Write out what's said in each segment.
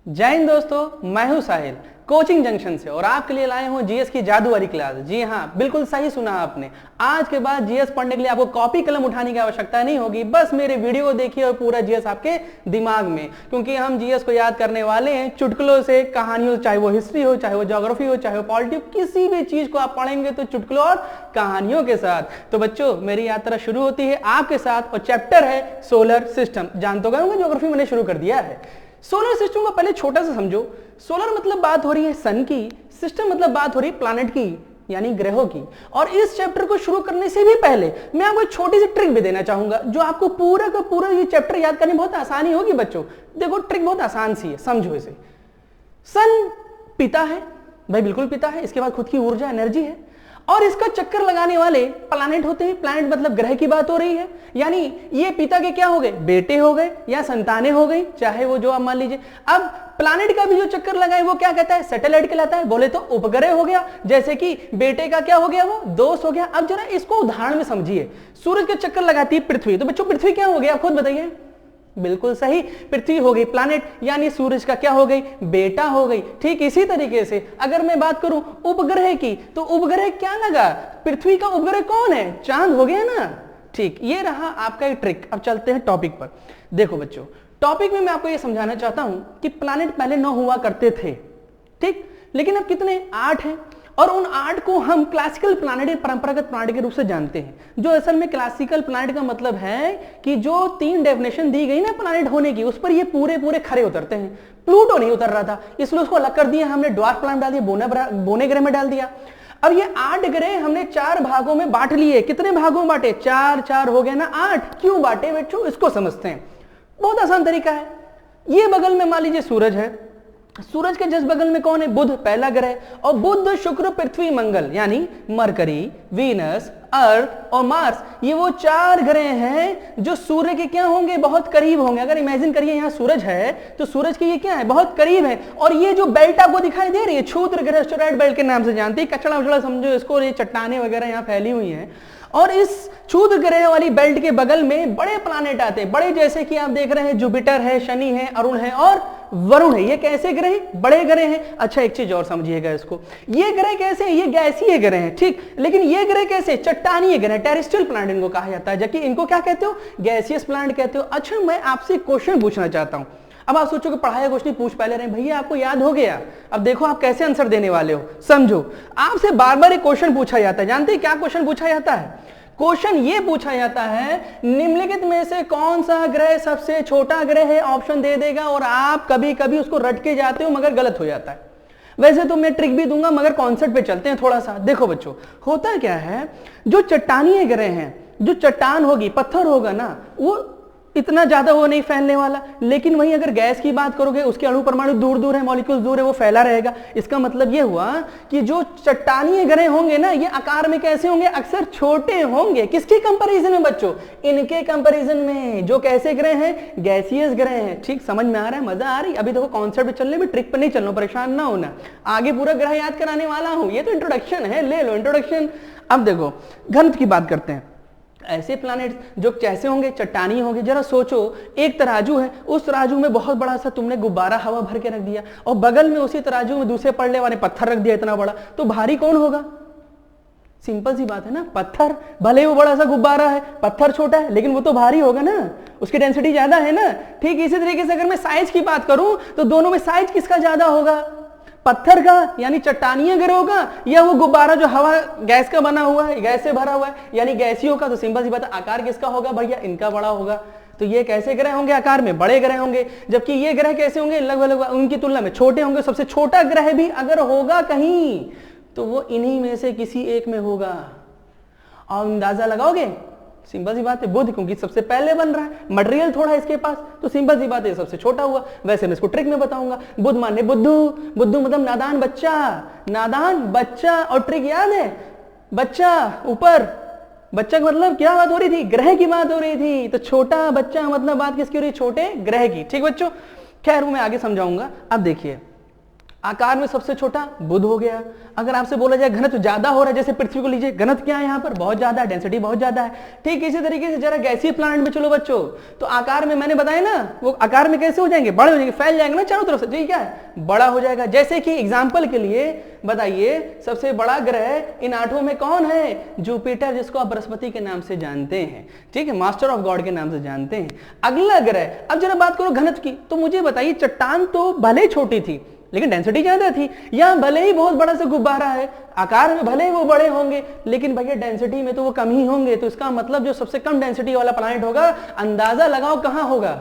जय हिंद दोस्तों, मैं हूं साहिल कोचिंग जंक्शन से और आपके लिए लाए हूं जीएस की जादू वाली क्लास। जी हाँ, बिल्कुल सही सुना आपने। आज के बाद जीएस पढ़ने के लिए आपको कॉपी कलम उठाने की आवश्यकता नहीं होगी, बस मेरे वीडियो को देखिए और पूरा जीएस आपके दिमाग में, क्योंकि हम जीएस को याद करने वाले हैं चुटकुलों से, कहानियों, चाहे वो हिस्ट्री हो, चाहे वो ज्योग्राफी हो, चाहे वो पॉलिटी, किसी भी चीज को आप पढ़ेंगे तो चुटकुलों और कहानियों के साथ। तो बच्चों, मेरी यात्रा शुरू होती है आपके साथ और चैप्टर है सोलर सिस्टम। जानते होंगे ज्योग्राफी मैंने शुरू कर दिया है। सोलर सिस्टम को पहले छोटा सा समझो। सोलर मतलब बात हो रही है सन की, सिस्टम मतलब बात हो रही है प्लैनेट की, यानी ग्रहों की। और इस चैप्टर को शुरू करने से भी पहले मैं आपको एक छोटी सी ट्रिक भी देना चाहूंगा, जो आपको पूरा का पूरा ये चैप्टर याद करने में बहुत आसानी होगी। बच्चों देखो, ट्रिक बहुत आसान सी है, समझो इसे। सन पिता है भाई, बिल्कुल पिता है, इसके बाद खुद की ऊर्जा एनर्जी है, और इसका चक्कर लगाने वाले प्लैनेट होते हैं। प्लैनेट मतलब ग्रह की बात हो रही है, यानी ये पिता के क्या हो गए, बेटे हो गए या संतानें हो गई, चाहे वो जो आप मान लीजिए। अब प्लैनेट का भी जो चक्कर लगाए वो क्या कहता है, सैटेलाइट कहलाता है। बोले तो उपग्रह हो गया, जैसे कि बेटे का क्या हो गया, वो दोस्त हो गया। अब जरा इसको उदाहरण में समझिए। सूरज के चक्कर लगाती है पृथ्वी, तो बच्चों पृथ्वी क्या हो गया, आप खुद बताइए। बिल्कुल सही, पृथ्वी हो गई प्लैनेट, यानी सूरज का क्या हो गई, बेटा हो गई। ठीक इसी तरीके से अगर मैं बात करूं उपग्रह की, तो उपग्रह क्या लगा, पृथ्वी का उपग्रह कौन है, चांद हो गया ना। ठीक, ये रहा आपका एक ट्रिक। अब चलते हैं टॉपिक पर। देखो बच्चों, टॉपिक में मैं आपको यह समझाना चाहता हूं कि प्लैनेट पहले 9 हुआ करते थे, ठीक, लेकिन अब कितने, 8 हैं। और उन 8 को हम क्लासिकल प्लैनेट, परंपरागत प्लैनेट के रूप से जानते हैं। जो असल में क्लासिकल प्लैनेट का मतलब है कि जो 3 डेफिनेशन दी गई ना प्लैनेट होने की, उस पर ये पूरे खरे उतरते हैं। प्लूटो नहीं उतर रहा था, इसलिए उसको अलग कर दिया हमने, ड्वार्फ प्लैनेट डाल दिया, बोने ग्रह में डाल दिया। अब ये 8 ग्रह हमने 4 भागों में बांट लिए। कितने भागों में बांटे, 4 हो गया ना 8। क्यों बांटे बच्चों, इसको समझते हैं। बहुत आसान तरीका है। ये बगल में मान लीजिए सूरज है, सूरज के जस्ट बगल में कौन है, बुध, पहला ग्रह। और बुध, शुक्र, पृथ्वी, मंगल, यानी मरकरी, वीनस, अर्थ और मार्स, ये वो 4 ग्रह हैं जो सूर्य के क्या होंगे, बहुत करीब होंगे। अगर इमेजिन करिए यहाँ सूरज है, तो सूरज के ये क्या है, बहुत करीब है। और ये जो बेल्ट आपको दिखाई दे रही है, क्षुद्र ग्रह, एस्टेरॉयड बेल्ट के नाम से जानते हैं, कचड़ा उचड़ा समझो इसको, ये चट्टाने वगैरह यहाँ फैली हुई हैं। और इस क्षुद्र ग्रह वाली बेल्ट के बगल में बड़े प्लैनेट आते हैं, बड़े, जैसे कि आप देख रहे हैं जुपिटर है, शनि है, अरुण है और वरुण है। ये कैसे ग्रह, बड़े ग्रह हैं। अच्छा, एक चीज और समझिएगा इसको, ये ग्रह कैसे, ये गैसीय ग्रह हैं, ठीक, लेकिन ये ग्रह कैसे, चट्टानीय ग्रह, टेरेस्ट्रियल प्लैनेट इनको कहा जाता है, जबकि इनको क्या कहते हो, गैसियस प्लैनेट कहते हो। अच्छा, मैं आपसे क्वेश्चन पूछना चाहता हूं। अब आप सोचो कि पढ़ाया कुछ नहीं, पूछ पहले रहे, भैया आपको याद हो गया। अब देखो आप कैसे आंसर देने वाले हो, समझो। आपसे बार बार एक क्वेश्चन पूछा जाता है, जानते हैं क्या क्वेश्चन पूछा जाता है? क्वेश्चन ये पूछा जाता है, निम्नलिखित में से कौन सा ग्रह सबसे छोटा ग्रह है, ऑप्शन दे देगा। और आप कभी कभी उसको रट के जाते हो, मगर गलत हो जाता है। वैसे तो मैं ट्रिक भी दूंगा, मगर कॉन्सेप्ट पे चलते हैं थोड़ा सा। देखो बच्चों, होता क्या है, जो चट्टानीय ग्रह हैं, जो चट्टान होगी, पत्थर होगा ना, वो इतना ज्यादा वो नहीं फैलने वाला। लेकिन वहीं अगर गैस की बात करोगे, उसके अणु परमाणु दूर दूर है, मॉलिक्यूल्स दूर है, वो फैला रहेगा। इसका मतलब ये हुआ कि जो चट्टानीय ग्रह होंगे ना, ये आकार में कैसे होंगे, अक्सर छोटे होंगे। किसके कंपैरिजन में बच्चों, इनके कंपैरिजन में, जो कैसे ग्रह हैं, गैसियस ग्रह हैं। ठीक, समझ में आ रहा है, मजा आ रही। अभी देखो कॉन्सेप्ट चलने में, ट्रिक पर नहीं चलना, परेशान ना होना, आगे पूरा ग्रह याद कराने वाला हूं। ये तो इंट्रोडक्शन है, ले लो इंट्रोडक्शन। अब देखो घनत्व की बात करते हैं। ऐसे प्लैनेट जो कैसे होंगे, चट्टानी होंगे। जरा सोचो, एक तराजू है, उस तराजू में बहुत बड़ा सा तुमने गुब्बारा हवा भर के रख दिया, और बगल में उसी तराजू में दूसरे पड़ने वाले पत्थर रख दिया इतना बड़ा, तो भारी कौन होगा? सिंपल सी बात है ना, पत्थर। भले वो बड़ा सा गुब्बारा है, पत्थर छोटा है, लेकिन वो तो भारी होगा ना, उसकी डेंसिटी ज्यादा है ना। ठीक इसी तरीके से अगर मैं साइज की बात करूं, तो दोनों में साइज किसका ज्यादा होगा, पत्थर का, यानी चट्टानीय ग्रहों का, या वो गुब्बारा जो हवा गैस का बना हुआ है, गैस से भरा हुआ है, यानी गैसियों का। तो सिंपल सी बात है, आकार किसका होगा भैया, इनका बड़ा होगा। तो ये कैसे ग्रह होंगे, आकार में बड़े ग्रह होंगे, जबकि ये ग्रह कैसे होंगे, लगभग उनकी तुलना में छोटे होंगे। सबसे छोटा ग्रह भी अगर होगा कहीं, तो वो इन्हीं में से किसी एक में होगा। और अंदाजा लगाओगे, सिंपल सी बात है, बुध, क्योंकि सबसे पहले बन रहा है, मटेरियल थोड़ा इसके पास, तो सिंपल सी बात है सबसे छोटा हुआ। वैसे मैं इसको ट्रिक में बताऊंगा। बुध माने बुद्धू, बुद्धू मतलब नादान बच्चा, नादान बच्चा। और ट्रिक याद है, बच्चा ऊपर, बच्चा का मतलब क्या बात हो रही थी, ग्रह की बात हो रही थी। तो छोटा बच्चा मतलब बात किसकी हो रही, छोटे ग्रह की। ठीक बच्चों, खैर वो मैं आगे समझाऊंगा। अब देखिए, आकार में सबसे छोटा बुध हो गया। अगर आपसे बोला जाए घनत्व ज्यादा हो रहा है, जैसे पृथ्वी को लीजिए, घनत्व क्या है यहाँ पर, बहुत ज्यादा है, डेंसिटी बहुत ज्यादा है। ठीक इसी तरीके से जरा गैसीय प्लांट में चलो बच्चों, तो आकार में मैंने बताया ना, वो आकार में कैसे हो जाएंगे, बड़े हो जाएंगे, फैल जाएंगे ना चारों तरफ से, ठीक है, बड़ा हो जाएगा। जैसे कि एग्जाम्पल के लिए बताइए, सबसे बड़ा ग्रह इन 8 में कौन है, जुपिटर, जिसको आप बृहस्पति के नाम से जानते हैं, ठीक है, मास्टर ऑफ गॉड के नाम से जानते हैं। अगला ग्रह, अब जरा बात करो घनत्व की, तो मुझे बताइए चट्टान तो भले छोटी थी लेकिन डेंसिटी ज्यादा थी, यहां भले ही बहुत बड़ा सा गुब्बारा है, आकार में भले ही वो बड़े होंगे लेकिन भैया डेंसिटी में तो वो कम ही होंगे। तो इसका मतलब जो सबसे कम डेंसिटी वाला प्लैनेट होगा, अंदाजा लगाओ कहां होगा,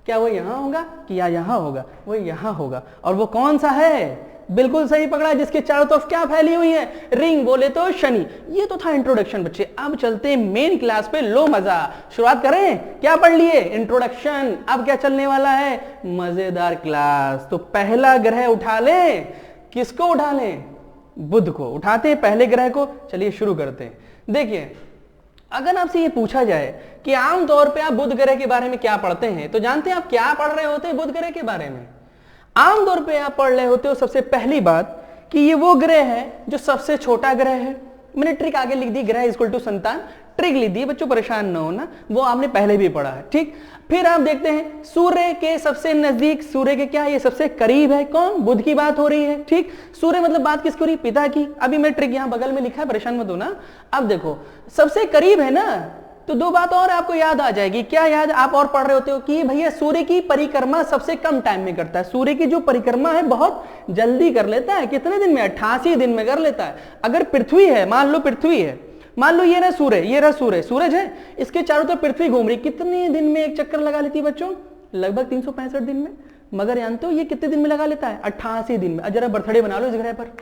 क्या वो यहां होगा कि या यहां होगा, वो यहां होगा। और वो कौन सा है, बिल्कुल सही पकड़ा, जिसके चारों तरफ क्या फैली हुई है, रिंग, बोले तो शनि। ये तो था इंट्रोडक्शन बच्चे, अब चलते हैं मेन क्लास पे, लो मजा। शुरुआत करें, क्या पढ़ लिए, इंट्रोडक्शन, अब क्या चलने वाला है, मजेदार क्लास। तो पहला ग्रह उठा ले, किसको उठा ले, बुध को उठाते हैं, पहले ग्रह को। चलिए शुरू करते हैं। देखिए, अगर आपसे ये पूछा जाए कि आमतौर पे आप बुध ग्रह के बारे में क्या पढ़ते हैं, तो जानते हैं आप क्या पढ़ रहे होते हैं बुध ग्रह के बारे में। आमतौर पे आप पढ़ रहे होते हो सबसे पहली बात कि ये वो ग्रह है जो सबसे छोटा ग्रह है। मैंने ट्रिक आगे लिख दी, ग्रह इक्वल टू संतान, ट्रिक लिख दी, बच्चों परेशान ना होना, वो आपने पहले भी पढ़ा है, ठीक। फिर आप देखते हैं सूर्य के सबसे नजदीक, सूर्य के क्या, ये सबसे करीब है कौन, बुध की बात हो रही है, ठीक। सूर्य मतलब बात किसकी हो रही, पिता की। अभी मैं ट्रिक यहां बगल में लिखा है, परेशान मत होना। अब देखो सबसे करीब है ना, तो दो बात और आपको याद आ जाएगी। क्या याद आप और पढ़ रहे होते हो कि भैया सूर्य की परिक्रमा सबसे कम टाइम में करता है। सूर्य की जो परिक्रमा है बहुत जल्दी कर लेता है, कितने दिन में, 88 दिन में कर लेता है। अगर पृथ्वी है, मान लो पृथ्वी है, मान लो ये रहा सूर्य, ये रहा सूर्य, सूरज है, इसके चारों तरफ पृथ्वी घूम रही, कितने दिन में एक चक्कर लगा लेती है बच्चों, लगभग 365 दिन में। मगर जानते हो ये कितने दिन में लगा लेता है, 88 दिन में। जरा बर्थडे बना लो इस ग्रह पर,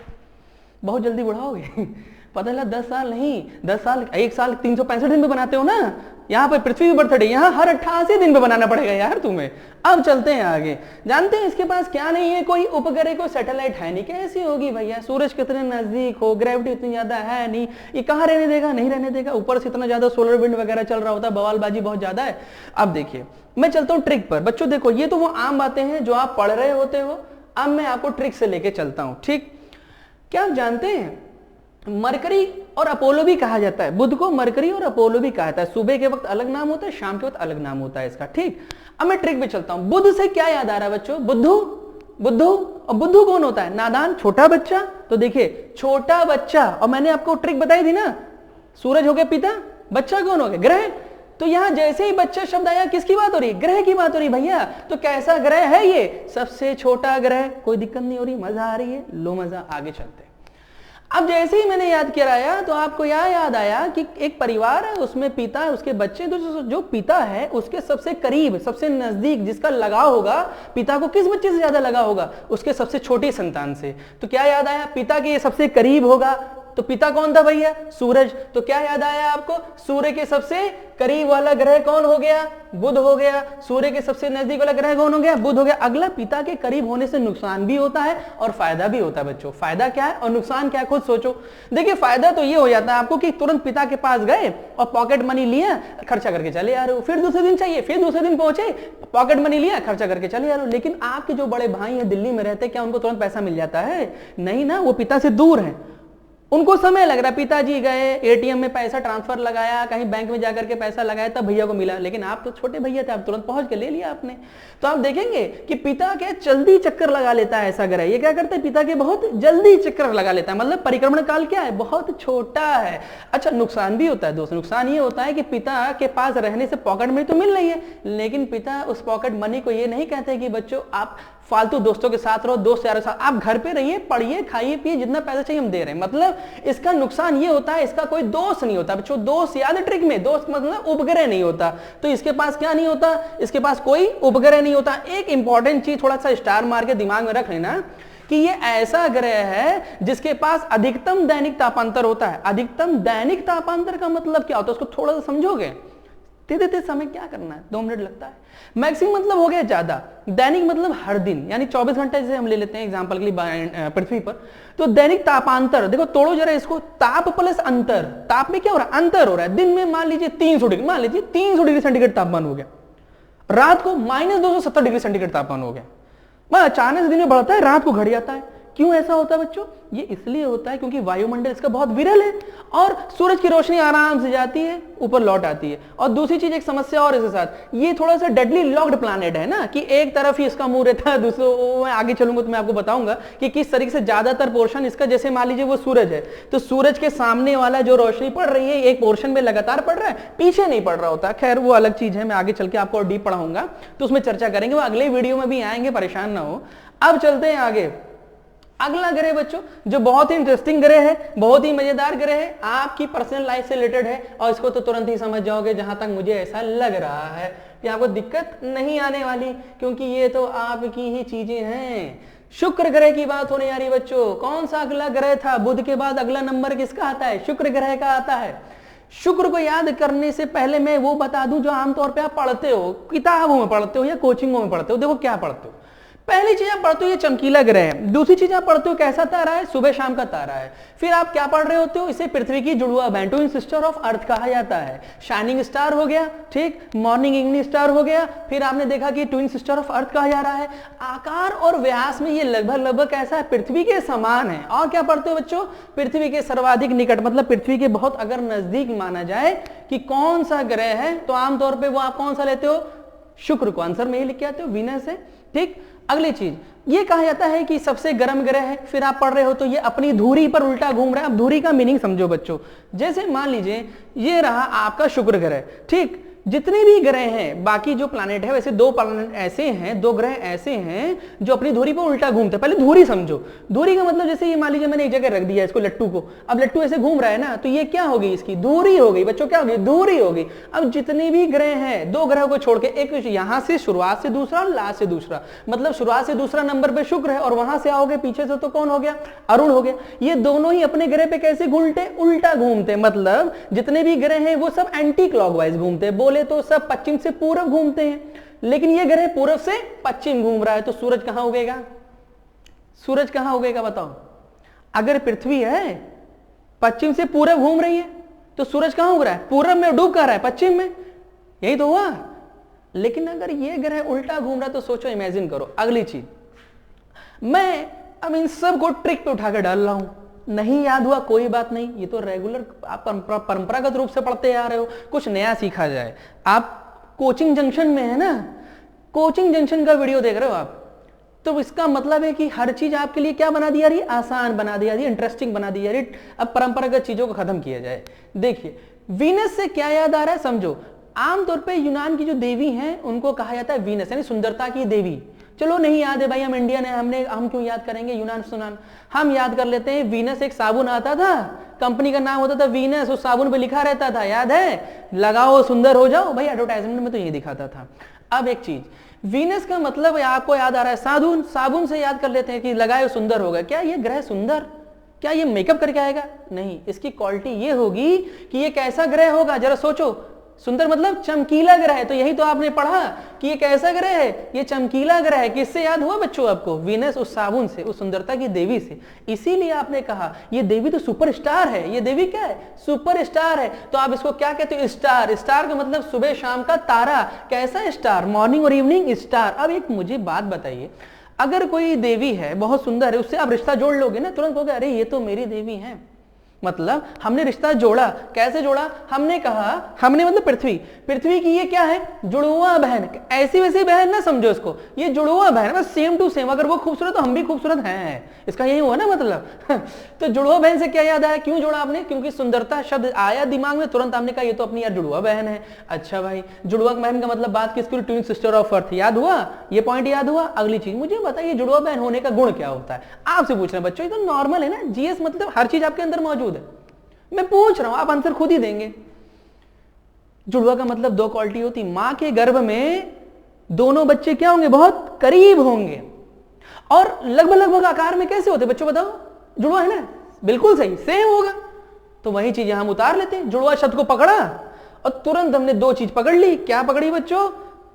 बहुत जल्दी बढ़ाओगे पता चला 10 साल नहीं, 10 साल, 1 साल 365 दिन में बनाते हो ना, यहाँ पर पृथ्वी में बर्थडे, यहाँ हर 88 दिन में बनाना पड़ेगा यार तुम्हें। अब चलते हैं आगे। जानते हैं इसके पास क्या नहीं है, कोई उपग्रह, कोई सैटेलाइट है नहीं। कैसी होगी भैया, सूरज कितने नजदीक हो, ग्रेविटी इतनी ज्यादा है नहीं, ये कहाँ रहने देगा, नहीं रहने देगा। ऊपर से इतना ज्यादा सोलर विंड वगैरह चल रहा होता है, बवालबाजी बहुत ज्यादा है। अब देखिए मैं चलता हूँ ट्रिक पर। बच्चों देखो ये तो वो आम बातें हैं जो आप पढ़ रहे होते हो, अब मैं आपको ट्रिक से लेके चलता हूँ, ठीक। क्या आप जानते हैं मरकरी और अपोलो भी कहा जाता है, बुध को मरकरी और अपोलो भी कहा जाता है। सुबह के वक्त अलग नाम होता है, शाम के वक्त अलग नाम होता है इसका, ठीक। अब मैं ट्रिक पे चलता हूं। बुध से क्या याद आ रहा है बच्चों, बुद्धू, बुद्धू। और बुद्धू कौन होता है, नादान, छोटा बच्चा। तो देखिए छोटा बच्चा, और मैंने आपको ट्रिक बताई थी ना, सूरज हो गया पिता, बच्चा कौन हो गया, ग्रह। तो यहां जैसे ही बच्चा शब्द आया, किसकी बात हो रही, ग्रह की बात हो रही भैया। तो कैसा ग्रह है ये, सबसे छोटा ग्रह। कोई दिक्कत नहीं हो रही, मजा आ रही है, लो मजा, आगे चलते हैं। अब जैसे ही मैंने याद कराया तो आपको याद आया कि एक परिवार है, उसमें पिता है, उसके बच्चे, तो जो पिता है उसके सबसे करीब, सबसे नजदीक जिसका लगाव होगा, पिता को किस बच्चे से ज्यादा लगा होगा, उसके सबसे छोटी संतान से। तो क्या याद आया, पिता के सबसे करीब होगा, तो पिता कौन था भैया, सूरज। तो क्या याद आया आपको, सूर्य के सबसे करीब वाला ग्रह कौन हो गया, बुध हो गया। सूर्य के सबसे नजदीक वाला ग्रह कौन हो गया, बुध हो गया। अगला, पिता के करीब होने से नुकसान भी होता है और फायदा भी होता है बच्चों। फायदा क्या है और नुकसान क्या है, खुद सोचो। देखिए फायदा तो ये हो जाता है आपको कि तुरंत पिता के पास गए और पॉकेट मनी लिया, खर्चा करके चले आ रहे हो, फिर दूसरे दिन चाहिए, फिर दूसरे दिन पहुंचे, पॉकेट मनी लिया, खर्चा करके चले आ रहे हो। लेकिन आपके जो बड़े भाई हैं दिल्ली में रहते, क्या उनको तुरंत पैसा मिल जाता है, नहीं ना, वो पिता से दूर है, उनको समय लग रहा। पिताजी गए एटीएम में पैसा ट्रांसफर लगाया, कहीं बैंक में जाकर के पैसा लगाया, तब भैया को मिला। लेकिन आप तो छोटे भैया थे, आप तुरंत पहुंच के ले लिया आपने। तो आप देखेंगे कि पिता के जल्दी चक्कर लगा लेता है ऐसा ग्रह। ये क्या करता है, पिता के बहुत जल्दी चक्कर लगा लेता है, मतलब परिक्रमण काल क्या है, बहुत छोटा है। अच्छा नुकसान भी होता है दोस्त, नुकसान ये होता है कि पिता के पास रहने से पॉकेट मनी तो मिल रही है, लेकिन पिता उस पॉकेट मनी को ये नहीं कहते कि बच्चों आप फालतू दोस्तों के साथ रहो, दोस्त यारों के साथ, आप घर पे रहिए, पढ़िए, खाइए पिए, जितना पैसा चाहिए हम दे रहे हैं। मतलब इसका नुकसान ये होता है, इसका कोई दोस्त नहीं होता बच्चों। दोस्त याद है ट्रिक में, दोस्त मतलब उपग्रह नहीं होता। तो इसके पास क्या नहीं होता, इसके पास कोई उपग्रह नहीं होता। एक इंपॉर्टेंट चीज थोड़ा सा स्टार मार के दिमाग में रख लेना कि ये ऐसा ग्रह है जिसके पास अधिकतम दैनिक तापांतर होता है। अधिकतम दैनिक तापांतर का मतलब क्या होता है, उसको थोड़ा सा समझोगे। देते समय क्या करना है, 2 मिनट लगता है। मैक्सिमम मतलब हो गया ज्यादा, दैनिक मतलब हर दिन, यानी 24 घंटे जैसे हम ले लेते हैं एग्जांपल के लिए पृथ्वी पर। तो दैनिक तापांतर देखो, तोड़ो जरा इसको, ताप प्लस अंतर। ताप में क्या हो रहा है, अंतर हो रहा है। दिन में मान लीजिए 300 डिग्री, मान लीजिए 300 डिग्री सेंटीग्रेड तापमान हो गया, रात को -270 डिग्री सेंटीग्रेड तापमान हो गया। वह अचानक दिन में बढ़ता है, रात को घट जाता है। क्यों ऐसा होता है बच्चों? ये इसलिए होता है क्योंकि वायुमंडल इसका बहुत विरल है और सूरज की रोशनी आराम से जाती है, ऊपर लौट आती है। और दूसरी चीज, एक समस्या और इसके साथ, ये थोड़ा सा डेडली लॉक्ड प्लैनेट है ना, कि एक तरफ ही इसका मुंह रहता है, दूसरों मैं आगे चलूंगा तो मैं आपको बताऊंगा कि किस तरीके से ज्यादातर पोर्शन इसका, जैसे मान लीजिए वो सूरज है, तो सूरज के सामने वाला जो रोशनी पड़ रही है एक पोर्शन में लगातार पड़ रहा है, पीछे नहीं पड़ रहा होता। खैर वो अलग चीज है, मैं आगे चल के आपको और डीप पढ़ाऊंगा तो उसमें चर्चा करेंगे, वो अगले वीडियो में भी आएंगे, परेशान ना हो। अब चलते हैं आगे। अगला ग्रह बच्चों जो बहुत ही इंटरेस्टिंग ग्रह है, बहुत ही मजेदार ग्रह है, आपकी पर्सनल लाइफ से रिलेटेड है, और इसको तो तुरंत ही समझ जाओगे, जहां तक मुझे ऐसा लग रहा है कि आपको दिक्कत नहीं आने वाली, क्योंकि ये तो आपकी ही चीजें हैं। शुक्र ग्रह की बात होने आ रही बच्चों। कौन सा अगला ग्रह था? बुध के बाद अगला नंबर किसका आता है? शुक्र ग्रह का आता है। शुक्र को याद करने से पहले मैं वो बता दूं जो आमतौर पे आप पढ़ते हो, किताबों में पढ़ते हो या कोचिंगों में पढ़ते हो। देखो क्या पढ़ते हो, पहली चीज आप पढ़ते हो ये चमकीला ग्रह है, दूसरी चीज आप पढ़ते हो कैसा तारा है? सुबह शाम का तारा है। फिर आप क्या पढ़ रहे होते हो? इसे पृथ्वी की जुड़वा बहन, ट्विन सिस्टर ऑफ अर्थ कहा जाता है। शाइनिंग स्टार हो गया, ठीक, मॉर्निंग इवनिंग स्टार हो गया, फिर आपने देखा कि ट्विन सिस्टर ऑफ अर्थ कहा जा रहा है। आकार और व्यास में ये लगभग कैसा है? पृथ्वी के समान है। और क्या पढ़ते हो बच्चों? पृथ्वी के सर्वाधिक निकट, मतलब पृथ्वी के बहुत अगर नजदीक माना जाए कि कौन सा ग्रह है, तो आमतौर पर वो आप कौन सा लेते हो? शुक्र को। आंसर में ही लिख के आते हो, वीनस है, ठीक। अगली चीज ये कहा जाता है कि सबसे गर्म ग्रह है। फिर आप पढ़ रहे हो तो ये अपनी धुरी पर उल्टा घूम रहा है। अब धुरी का मीनिंग समझो बच्चों, जैसे मान लीजिए ये रहा आपका शुक्र ग्रह, ठीक। जितने भी ग्रह हैं, बाकी जो प्लैनेट है, वैसे दो प्लैनेट ऐसे हैं, दो ग्रह ऐसे हैं जो अपनी धुरी पर उल्टा घूमते हैं। पहले धुरी समझो। धुरी का मतलब जैसे ये मान लीजिए मैंने एक जगह रख दिया इसको, लट्टू को, अब लट्टू ऐसे घूम रहा है ना, तो ये क्या होगी? इसकी धुरी हो गई बच्चों। क्या होगी? धुरी होगी। अब जितने भी ग्रह हैं, दो ग्रहों को छोड़ के, एक यहां से शुरुआत से दूसरा, लास्ट से दूसरा, मतलब शुरुआत से दूसरा नंबर पे शुक्र है, और वहां से आओगे पीछे से तो कौन हो गया? अरुण हो गया। ये दोनों ही अपने ग्रह पे कैसे घूमते? उल्टा घूमते। मतलब जितने भी ग्रह हैं वो सब एंटी क्लॉकवाइज घूमते, बोले तो सब पश्चिम से पूर्व घूमते हैं, लेकिन ये ग्रह पूर्व से पश्चिम घूम रहा है। तो सूरज कहां उगेगा? सूरज कहां उगेगा बताओ? अगर पृथ्वी है पश्चिम से पूर्व घूम रही है तो सूरज कहां उग रहा है? पूर्व में डूब कर रहा है, पश्चिम में, यही तो हुआ। लेकिन अगर ये ग्रह उल्टा घूम रहा है तो सोचो, इमेजिन करो। अगली चीज, मैं अब इन सब को ट्रिक पे उठाकर डाल रहा हूं, नहीं याद हुआ कोई बात नहीं, ये तो रेगुलर आप परंपरागत रूप से पढ़ते आ रहे हो, कुछ नया सीखा जाए। आप कोचिंग जंक्शन में है ना, कोचिंग जंक्शन का वीडियो देख रहे हो आप, तो इसका मतलब है कि हर चीज आपके लिए क्या बना दिया रही? आसान बना दिया रही, इंटरेस्टिंग बना दिया रही। अब परंपरागत चीजों को खत्म किया जाए। देखिए वीनस से क्या याद आ रहा है समझो। आमतौर पे यूनान की जो देवी हैं उनको कहा जाता है वीनस, यानी सुंदरता की देवी। चलो नहीं याद है भाई, हम इंडियन है, हम क्यों याद करेंगे यूनान सुनान, हम याद कर लेते हैं। वीनस एक साबुन आता था, कंपनी का नाम होता था वीनस, उस साबुन पे लिखा रहता था, याद है? लगाओ सुंदर हो जाओ भाई, एडवर्टाइजमेंट में तो ये दिखाता था। अब एक चीज, वीनस का मतलब आपको याद आ रहा है साबुन, साबुन से याद कर लेते हैं कि लगाए सुंदर होगा। क्या ये ग्रह सुंदर, क्या ये मेकअप करके आएगा? नहीं, इसकी क्वालिटी ये होगी कि ये कैसा ग्रह होगा, जरा सोचो। सुंदर मतलब चमकीला ग्रह है, तो यही तो आपने पढ़ा कि ये कैसा ग्रह है? ये चमकीला ग्रह है। किससे याद हुआ बच्चों आपको? वीनस, उस साबुन से, उस सुंदरता की देवी से। इसीलिए आपने कहा ये देवी तो सुपरस्टार है। ये देवी क्या है? सुपरस्टार है। तो आप इसको क्या कहते हो? स्टार। स्टार का मतलब सुबह शाम का तारा। कैसा स्टार? मॉर्निंग और इवनिंग स्टार। अब एक मुझे बात बताइए, अगर कोई देवी है बहुत सुंदर है, उससे आप रिश्ता जोड़ लोगे ना, तुरंत कहोगे अरे ये तो मेरी देवी है। मतलब हमने रिश्ता जोड़ा। कैसे जोड़ा? हमने कहा, हमने मतलब पृथ्वी, पृथ्वी की ये क्या है? जुड़वा बहन। ऐसी वैसी बहन ना समझो इसको, ये जुड़वा बहन, बस सेम टू सेम। अगर वो खूबसूरत तो हम भी खूबसूरत हैं, इसका यही हुआ ना मतलब। तो जुड़वा बहन से क्या याद आया? क्यों जोड़ा आपने? क्योंकि सुंदरता शब्द आया दिमाग में, तुरंत आपने कहा ये तो अपनी यार जुड़वा बहन है। अच्छा भाई, जुड़वा बहन का मतलब बात किसकी? Twin sister of earth. याद हुआ? ये पॉइंट याद हुआ? अगली चीज मुझे बताइए, जुड़वा बहन होने का गुण क्या होता है? आपसे पूछ रहे हैं बच्चों, ये तो नॉर्मल है ना, जीएस मतलब हर चीज आपके अंदर मौजूद है। मैं पूछ रहा हूं, आप आंसर खुद ही देंगे। जुड़वा का मतलब दो क्वालिटी होती, मां के गर्भ में दोनों बच्चे क्या होंगे? बहुत करीब होंगे। और लगभग आकार में कैसे होते बच्चों बताओ? जुड़वा है ना, बिल्कुल सही, सेम होगा। तो वही चीज हम उतार लेते हैं। जुड़वा शब्द को पकड़ा और तुरंत हमने दो चीज पकड़ ली। क्या पकड़ी बच्चों?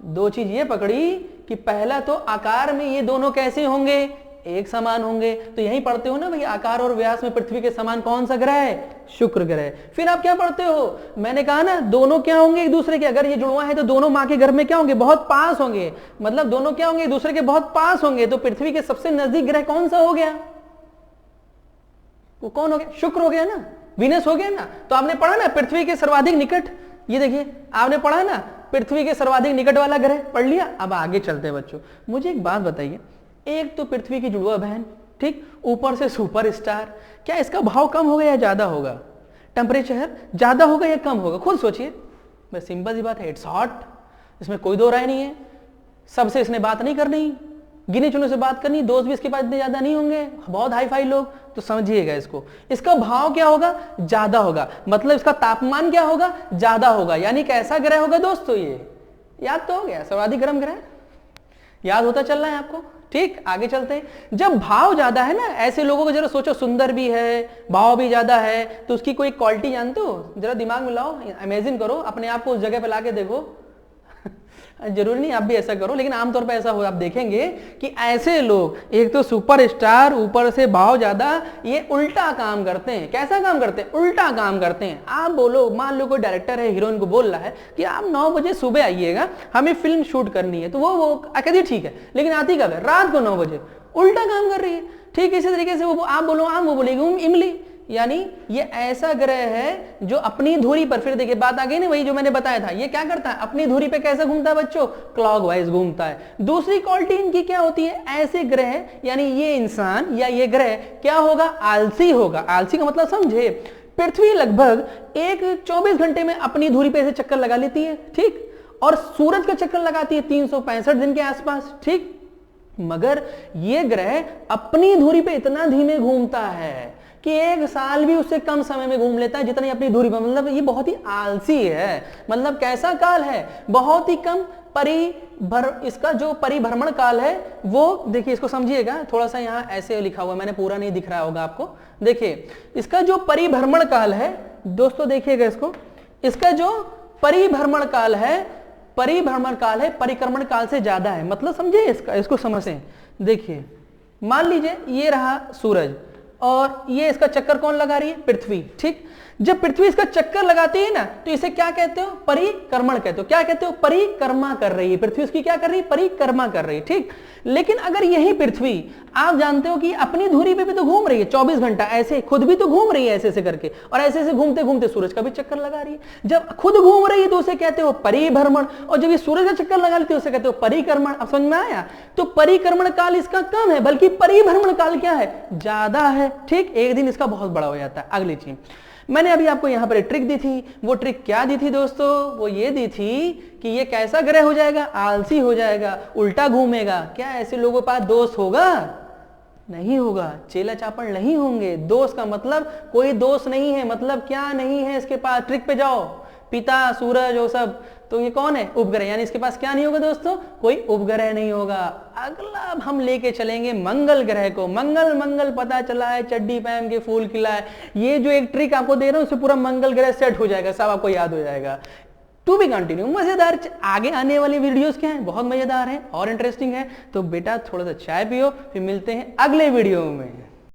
दो चीज ये पकड़ी कि पहला तो आकार में ये दोनों कैसे होंगे? एक समान होंगे। तो यही पढ़ते हो ना भाई, आकार और व्यास में पृथ्वी के समान कौन सा ग्रह है? शुक्र ग्रह। फिर आप क्या पढ़ते हो, मैंने कहा ना दोनों क्या होंगे एक दूसरे के, अगर ये जुड़वा है तो दोनों माँ के घर में क्या होंगे? बहुत पास होंगे। मतलब दोनों क्या होंगे? एक दूसरे के बहुत पास होंगे। तो पृथ्वी के सबसे नजदीक ग्रह कौन सा हो गया? वो कौन हो गया? शुक्र हो गया ना, वीनस हो गया ना। तो आपने पढ़ा ना पृथ्वी के सर्वाधिक निकट, ये देखिए आपने पढ़ा ना पृथ्वी के सर्वाधिक निकट वाला ग्रह, पढ़ लिया। अब आगे चलते हैं बच्चों, मुझे एक बात बताइए, एक तो पृथ्वी की जुड़वा बहन, ठीक, ऊपर से सुपर स्टार, क्या इसका भाव कम होगा या ज्यादा होगा? टेम्परेचर ज्यादा होगा या कम होगा? खुद सोचिए, बस सिंपल सी बात है, इट्स हॉट, इसमें कोई दो राय नहीं है। सबसे इसने बात नहीं करनी, गिने चुने से बात करनी, दोस्त भी इसके पास इतने ज्यादा नहीं होंगे, बहुत हाई फाई लोग। तो समझिएगा इसको, इसका भाव क्या होगा? ज्यादा होगा। मतलब इसका तापमान क्या होगा? ज्यादा होगा। यानी कैसा ग्रह होगा दोस्तों? ये याद तो हो गया, सर्वाधिक गर्म ग्रह, याद होता चल रहा है आपको? ठीक, आगे चलते हैं। जब भाव ज्यादा है ना, ऐसे लोगों को जरा सोचो, सुंदर भी है, भाव भी ज्यादा है, तो उसकी कोई क्वालिटी जानते हो? जरा दिमाग में लाओ, इमेजिन करो, अपने आप को उस जगह पे लाके देखो। जरूरी नहीं आप भी ऐसा करो, लेकिन आमतौर पे ऐसा हो, आप देखेंगे कि ऐसे लोग, एक तो सुपर स्टार, ऊपर से भाव ज्यादा, ये उल्टा काम करते हैं। कैसा काम करते हैं? उल्टा काम करते हैं। आप बोलो, मान लो कोई डायरेक्टर है, हीरोइन को बोल रहा है कि आप 9 बजे सुबह आइएगा, हमें फिल्म शूट करनी है, तो वो कहती है ठीक है, लेकिन आती कब है? रात को 9 बजे। उल्टा काम कर रही है। ठीक इसी तरीके से वो आप बोलो आम, वो बोलेगी इमली। यानी ये ऐसा ग्रह है जो अपनी धुरी पर, फिर देखिए बात आ गई ना, वही जो मैंने बताया था, ये क्या करता है? अपनी धुरी पे कैसे घूमता है बच्चों? क्लॉकवाइज घूमता है। दूसरी क्वालिटी इनकी क्या होती है? ऐसे ग्रह, यानी ये इंसान या ये ग्रह क्या होगा? आलसी होगा। आलसी का मतलब समझे, पृथ्वी लगभग एक 24 घंटे में अपनी धुरी पे ऐसे चक्कर लगा लेती है, ठीक, और सूरज का चक्कर लगाती है 365 दिन के आसपास, ठीक। मगर ये ग्रह अपनी धुरी पे इतना धीमे घूमता है कि 1 साल भी उससे कम समय में घूम लेता है जितनी अपनी दूरी पर। मतलब ये बहुत ही आलसी है। मतलब कैसा काल है? बहुत ही कम इसका जो परिभ्रमण काल है वो, देखिए इसको समझिएगा, थोड़ा सा यहाँ ऐसे लिखा हुआ, मैंने पूरा नहीं दिख रहा होगा आपको। देखिए इसका जो परिभ्रमण काल है दोस्तों, देखिएगा इसको, इसका जो परिभ्रमण काल है, परिभ्रमण काल है परिक्रमण काल से ज्यादा है। मतलब समझे इसको समझें। देखिए मान लीजिए ये रहा सूरज और ये इसका चक्कर कौन लगा रही है? पृथ्वी, ठीक। जब पृथ्वी इसका चक्कर लगाती है ना, तो इसे क्या कहते हो? परिक्रमण कहते हो। क्या कहते हो? परिक्रमा कर रही है पृथ्वी, उसकी क्या कर रही है? परिक्रमा कर रही है, ठीक। लेकिन अगर यही पृथ्वी, आप जानते हो कि अपनी धुरी पे भी तो घूम रही है 24 घंटा, ऐसे खुद भी तो घूम रही है ऐसे ऐसे करके, और ऐसे ऐसे घूमते घूमते सूरज का भी चक्कर लगा रही है। जब खुद घूम रही है तो उसे कहते हो परिभ्रमण, और जब ये सूरज का चक्कर लगा लेती है उसे कहते हो परिक्रमण। अब समझ में आया? तो परिक्रमण काल इसका कम है, बल्कि परिभ्रमण काल क्या है? ज्यादा है, ठीक। एक दिन इसका बहुत बड़ा हो जाता है। अगली चीज मैंने अभी आपको यहां पर एक ट्रिक दी थी, वो ट्रिक क्या दी थी दोस्तों? वो ये दी थी कि ये कैसा ग्रह हो जाएगा? आलसी हो जाएगा, उल्टा घूमेगा। क्या ऐसे लोगों के पास दोस्त होगा? नहीं होगा, चेला चापड़ नहीं होंगे। दोस्त का मतलब कोई दोस्त नहीं है, मतलब क्या नहीं है इसके पास? ट्रिक पे जाओ, पिता, सूरज, वो सब, तो ये कौन है? उपग्रह। यानी इसके पास क्या नहीं होगा दोस्तों? कोई उपग्रह नहीं होगा। अगला हम लेके चलेंगे मंगल ग्रह को। मंगल पता चला है चड्डी पहन के फूल खिलाए। ये जो एक ट्रिक आपको दे रहा हूं, उससे पूरा मंगल ग्रह सेट हो जाएगा, सब आपको याद हो जाएगा। To be continue. मजेदार आगे आने वाली वीडियोस क्या हैं? बहुत मजेदार हैं और इंटरेस्टिंग है। तो बेटा थोड़ा सा चाय पियो, फिर मिलते हैं अगले वीडियो में।